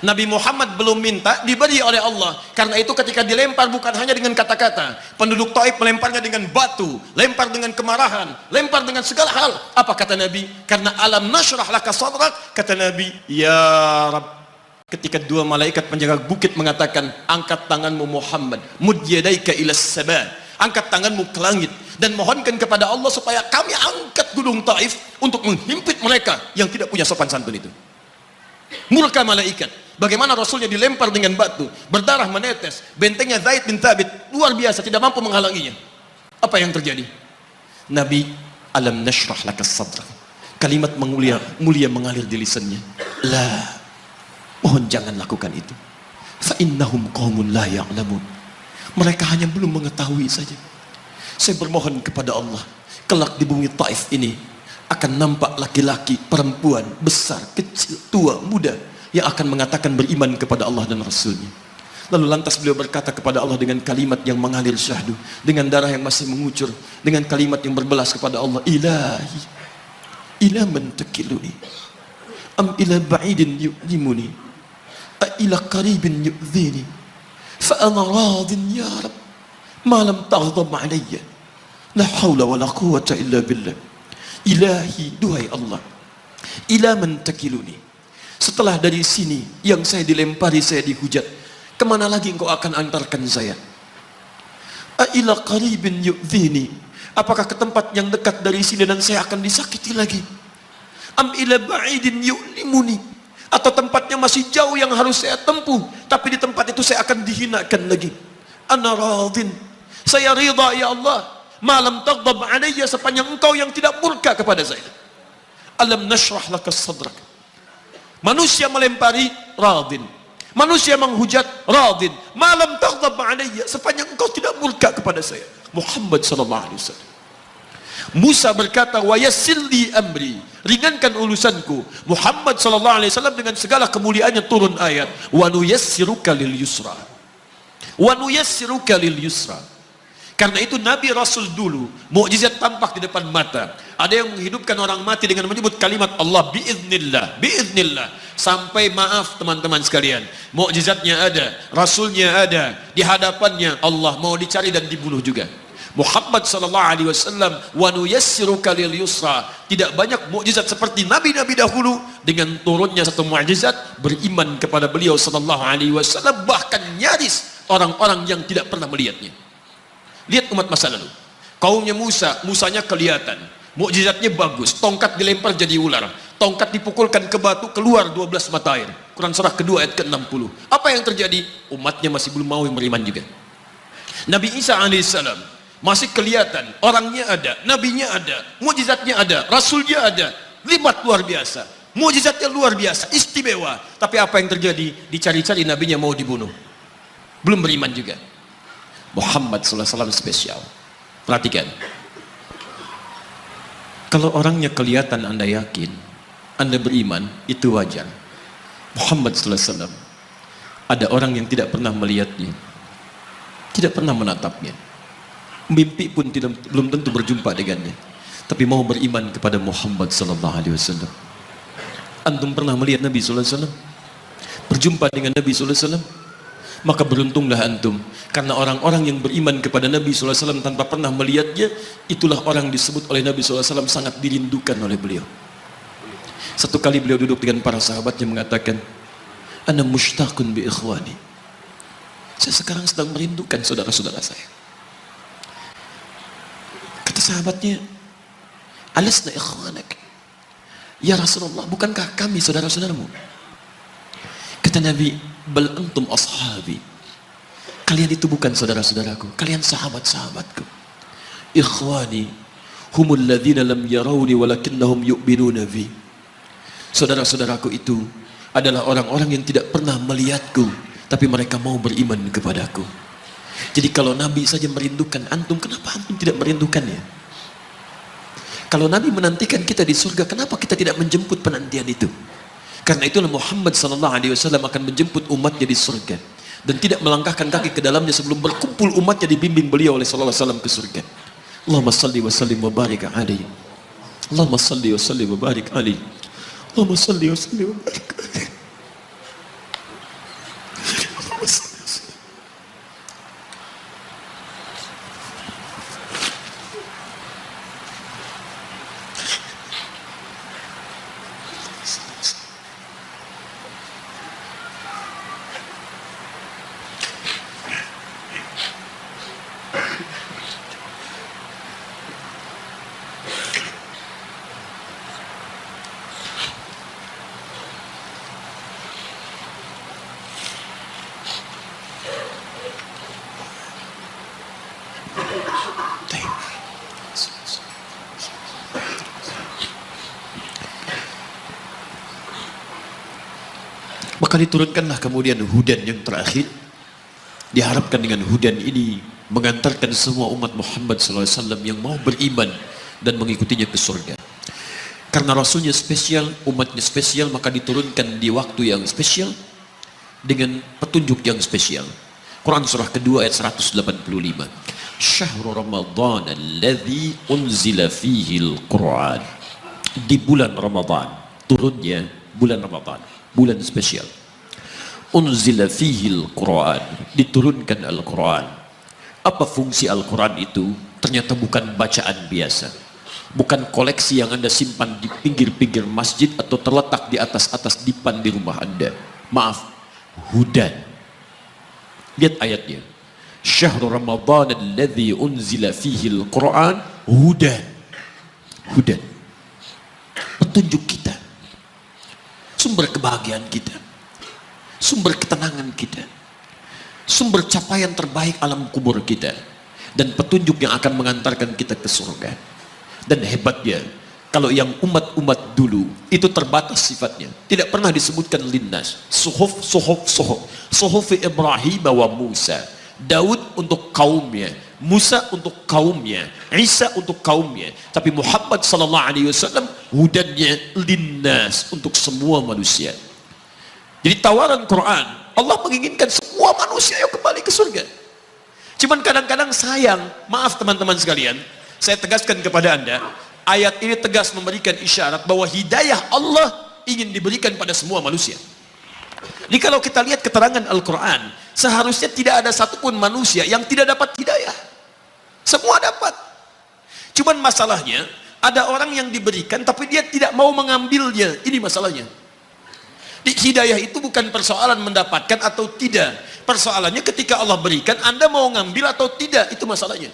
Nabi Muhammad belum minta, diberi oleh Allah. Karena itu ketika dilempar bukan hanya dengan kata-kata. Penduduk Taif melemparnya dengan batu, lempar dengan kemarahan, lempar dengan segala hal. Apa kata Nabi? Karena alam nashrah laka sadrak, kata Nabi, ya Rabb. Ketika dua malaikat penjaga bukit mengatakan, angkat tanganmu Muhammad, mud yadaika ilas sama, angkat tanganmu ke langit dan mohonkan kepada Allah supaya kami angkat gunung Taif untuk menghimpit mereka yang tidak punya sopan santun itu. Murka malaikat. Bagaimana Rasulnya dilempar dengan batu, berdarah menetes, bentengnya Zaid bin Thabit luar biasa, tidak mampu menghalanginya. Apa yang terjadi? Nabi, alam nashrah laka sadrak. Kalimat mulia mengalir di lisannya. La, mohon jangan lakukan itu. Fa innahum qaumun la ya'lamun. Mereka hanya belum mengetahui saja. Saya bermohon kepada Allah, kelak di bumi Taif ini akan nampak laki-laki, perempuan, besar, kecil, tua, muda yang akan mengatakan beriman kepada Allah dan Rasulnya. Lalu lantas beliau berkata kepada Allah dengan kalimat yang mengalir syahdu, dengan darah yang masih mengucur, dengan kalimat yang berbelas kepada Allah, Ilahi, ila man takiluni, am ila ba'idin yu'limuni, a ila qaribin yu'zini, fa ana radin ya Rab, ma lam taghdab alayya, la hawla wa la quwwata illa billah. Ilahi, duhai Allah, ila man takiluni, setelah dari sini yang saya dilempari, saya dihujat, kemana lagi engkau akan antarkan saya? A'ila qaribin yu'zini, apakah ke tempat yang dekat dari sini dan saya akan disakiti lagi? Am ila ba'idin yu'limuni, atau tempatnya masih jauh yang harus saya tempuh, tapi di tempat itu saya akan dihinakan lagi. Ana radin, saya ridha ya Allah, malam taghdab alayya, sepanjang engkau yang tidak murka kepada saya. Alam nashrah laka sadrak. Manusia melempari, radin. Manusia menghujat, radin. Malam taghdab alayya, sepanjang engkau tidak murka kepada saya. Muhammad sallallahu alaihi wasallam. Musa berkata, wa yassir li amri, ringankan urusanku. Muhammad sallallahu alaihi wasallam dengan segala kemuliaannya turun ayat, wa nuyassiruka lil yusra. Wa nuyassiruka lil yusra. Karena itu Nabi Rasul dulu mukjizat tampak di depan mata. Ada yang menghidupkan orang mati dengan menyebut kalimat Allah biiznillah, biiznillah. Sampai maaf teman-teman sekalian, mukjizatnya ada, Rasulnya ada, di hadapannya Allah mau dicari dan dibunuh juga. Muhammad sallallahu alaihi wasallam, wa nuyassiruka lil yusra. Tidak banyak mukjizat seperti nabi-nabi dahulu, dengan turunnya satu mukjizat beriman kepada beliau sallallahu alaihi wasallam, bahkan nyaris orang-orang yang tidak pernah melihatnya. Lihat umat masa lalu, kaumnya Musa, Musanya kelihatan, mukjizatnya bagus, tongkat dilempar jadi ular, tongkat dipukulkan ke batu, keluar 12 mata air. Quran surah kedua ayat ke-60. Apa yang terjadi? Umatnya masih belum mau beriman juga. Nabi Isa alaihissalam masih kelihatan, orangnya ada, nabinya ada, mukjizatnya ada, rasulnya ada, libat luar biasa, mukjizatnya luar biasa, istimewa. Tapi apa yang terjadi? Dicari-cari nabinya mau dibunuh, belum beriman juga. Muhammad SAW spesial. Perhatikan, kalau orangnya kelihatan Anda yakin, Anda beriman, itu wajar. Muhammad SAW, ada orang yang tidak pernah melihatnya, tidak pernah menatapnya, mimpi pun belum tentu berjumpa dengannya, tapi mau beriman kepada Muhammad SAW. Antum pernah melihat Nabi SAW? Berjumpa dengan Nabi SAW? Maka beruntunglah antum, karena orang-orang yang beriman kepada Nabi SAW tanpa pernah melihatnya, itulah orang disebut oleh Nabi SAW sangat dirindukan oleh beliau. Satu kali beliau duduk dengan para sahabatnya mengatakan, ana mushtaqun bi ikhwani, saya sekarang sedang merindukan saudara-saudara saya. Kata sahabatnya, alasna ikhwanak ya Rasulullah, bukankah kami saudara-saudaramu? Kata Nabi, bal antum ashabi, kalian itu bukan saudara-saudaraku, kalian sahabat-sahabatku. Ikhwani humul ladzina lam yarawni walakinnahum yu'minuna bi. Saudara-saudaraku itu adalah orang-orang yang tidak pernah melihatku, tapi mereka mau beriman kepadaku. Jadi kalau Nabi saja merindukan antum, kenapa antum tidak merindukannya? Kalau Nabi menantikan kita di surga, kenapa kita tidak menjemput penantian itu? Karena itulah Muhammad sallallahu alaihi wasallam akan menjemput umatnya di surga dan tidak melangkahkan kaki ke dalamnya sebelum berkumpul umatnya dibimbing beliau oleh sallallahu alaihi wasallam ke surga. Allahumma salli wa sallim wa barik alaihi. Allahumma salli wa sallim wa barik alaihi. Allahumma salli wa sallim wa barik alaihi. Maka diturunkanlah kemudian hudan yang terakhir. Diharapkan dengan hudan ini mengantarkan semua umat Muhammad SAW yang mau beriman dan mengikutinya ke surga. Karena Rasulnya spesial, umatnya spesial, maka diturunkan di waktu yang spesial dengan petunjuk yang spesial. Quran surah kedua ayat 185. Syahrul Ramadan alladzi unzila fihi al-Quran. Di bulan Ramadan turunnya bulan Ramadan, bulan spesial. Unzila fihi al-Quran, diturunkan Al-Quran. Apa fungsi Al-Quran itu? Ternyata bukan bacaan biasa, bukan koleksi yang Anda simpan di pinggir-pinggir masjid atau terletak di atas-atas dipan di rumah Anda. Maaf, hudan. Lihat ayatnya. Syahrul Ramadan alladzi unzila fihi al-Quran hudan. Hudan. Petunjuk kita. Sumber kebahagiaan kita. Sumber ketenangan kita. Sumber capaian terbaik alam kubur kita. Dan petunjuk yang akan mengantarkan kita ke surga. Dan hebatnya, kalau yang umat-umat dulu itu terbatas sifatnya, tidak pernah disebutkan linnas. Suhuf Ibrahim wa Musa. Daud untuk kaumnya, Musa untuk kaumnya, Isa untuk kaumnya. Tapi Muhammad sallallahu alaihi wasallam hudannya linnas, untuk semua manusia. Jadi tawaran Quran, Allah menginginkan semua manusia yang kembali ke surga. Cuman kadang-kadang sayang, maaf teman-teman sekalian, saya tegaskan kepada Anda, ayat ini tegas memberikan isyarat bahwa hidayah Allah ingin diberikan pada semua manusia. Jadi kalau kita lihat keterangan Al-Quran, seharusnya tidak ada satupun manusia yang tidak dapat hidayah. Semua dapat. Cuman masalahnya, ada orang yang diberikan tapi dia tidak mau mengambilnya. Ini masalahnya. Hidayah itu bukan persoalan mendapatkan atau tidak. Persoalannya ketika Allah berikan, Anda mau ngambil atau tidak, itu masalahnya.